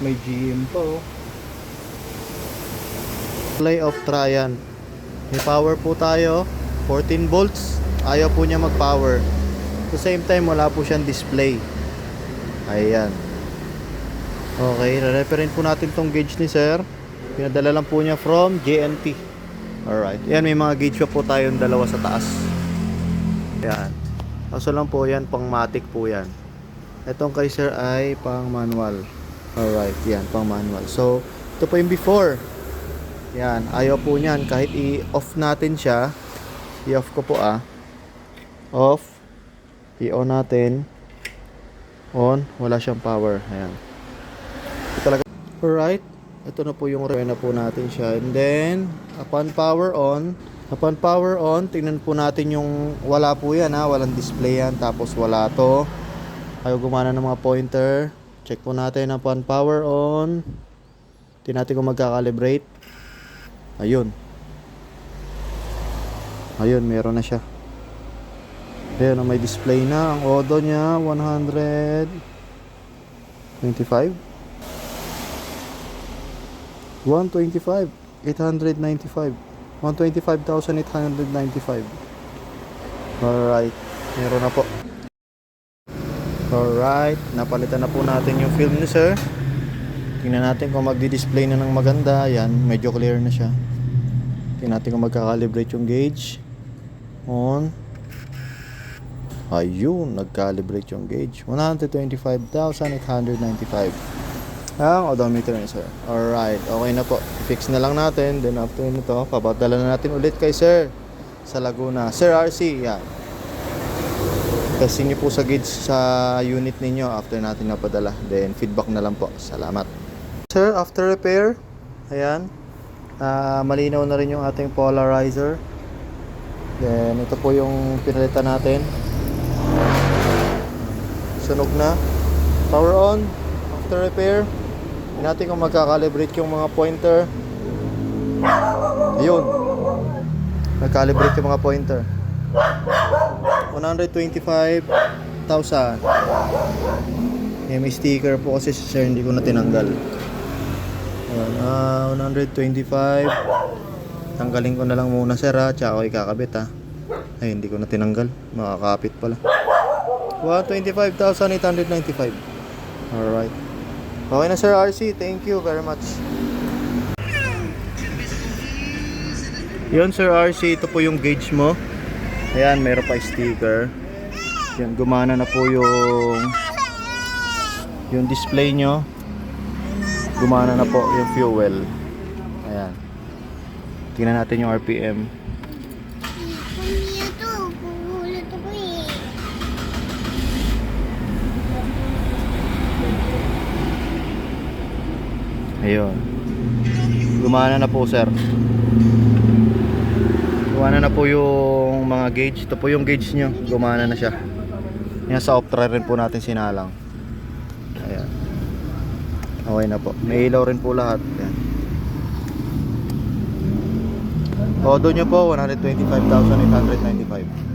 may GM pa oh. Play of Trian. May power po tayo. 14 volts. Ayaw po niya mag-power. At the same time, wala po siyang display. Ayan. Okay, re-referin po natin tong gauge ni sir. Pinadala lang po niya from JNT. Alright. Yan, may mga gauge pa po tayong dalawa sa taas. Yan. Kaso lang po yan, pang matic po yan. Itong kay sir ay pang manual. Alright, yan, pang manual. So, ito po yung before. Yan, ayaw po niyan. Kahit i-off natin siya, i-off ko po off. I-on natin. On, wala siyang power. Ayan. Ito talaga. Alright, ito na po yung na po natin siya. And then, upon power on, tingnan po natin yung wala po yan walang display yan. Tapos wala to. Ayaw gumana ng mga pointer. Check po natin upon power on. Tingnan natin kung magkakalibrate. Ayun. Ayun, meron na siya. Ayun, may display na. Ang odo niya, 125. 125. 895. 125,895. Alright. Meron na po. Alright. Napalitan na po natin yung film ni sir. Tingnan natin kung magdi-display na ng maganda. Yan, medyo clear na siya. Tingnan natin kung magka-calibrate yung gauge. On. Ayun, nag-calibrate yung gauge. 125,895. Ang odometer ni sir. Alright, okay na po. I-fix na lang natin. Then after nito, papadala na natin ulit kay sir sa Laguna. Sir RC, yan. Testing niyo po sa gauge sa unit ninyo after natin napadala. Then feedback na lang po. Salamat. Sir, after repair, ayan, malinaw na rin yung ating polarizer. Then ito po yung pinalitan natin. Sunog na. Power on. After repair, hindi natin kung magkakalibrate yung mga pointer. Ayun, nagkalibrate yung mga pointer. 125,000. May sticker po kasi sir, hindi ko na tinanggal. 125. Tanggalin ko na lang muna sir tsaka ko ikakabit ay hindi ko na tinanggal, makakapit pala. 125,895. Alright, okay na sir RC, thank you very much. Yun sir RC, ito po yung gauge mo. Ayan, meron pa sticker. Yan, gumana na po yung display nyo. Gumana na po yung fuel. Ayan. Tingnan natin yung RPM. Ayun. Gumana na po sir. Gumana na po yung mga gauge. Ito po yung gauge nyo. Gumana na siya. Yan sa Optra rin po natin sinalang. Ayan. Okay na po. May ilaw rin po lahat. Ayan. Odo nyo po 125,895.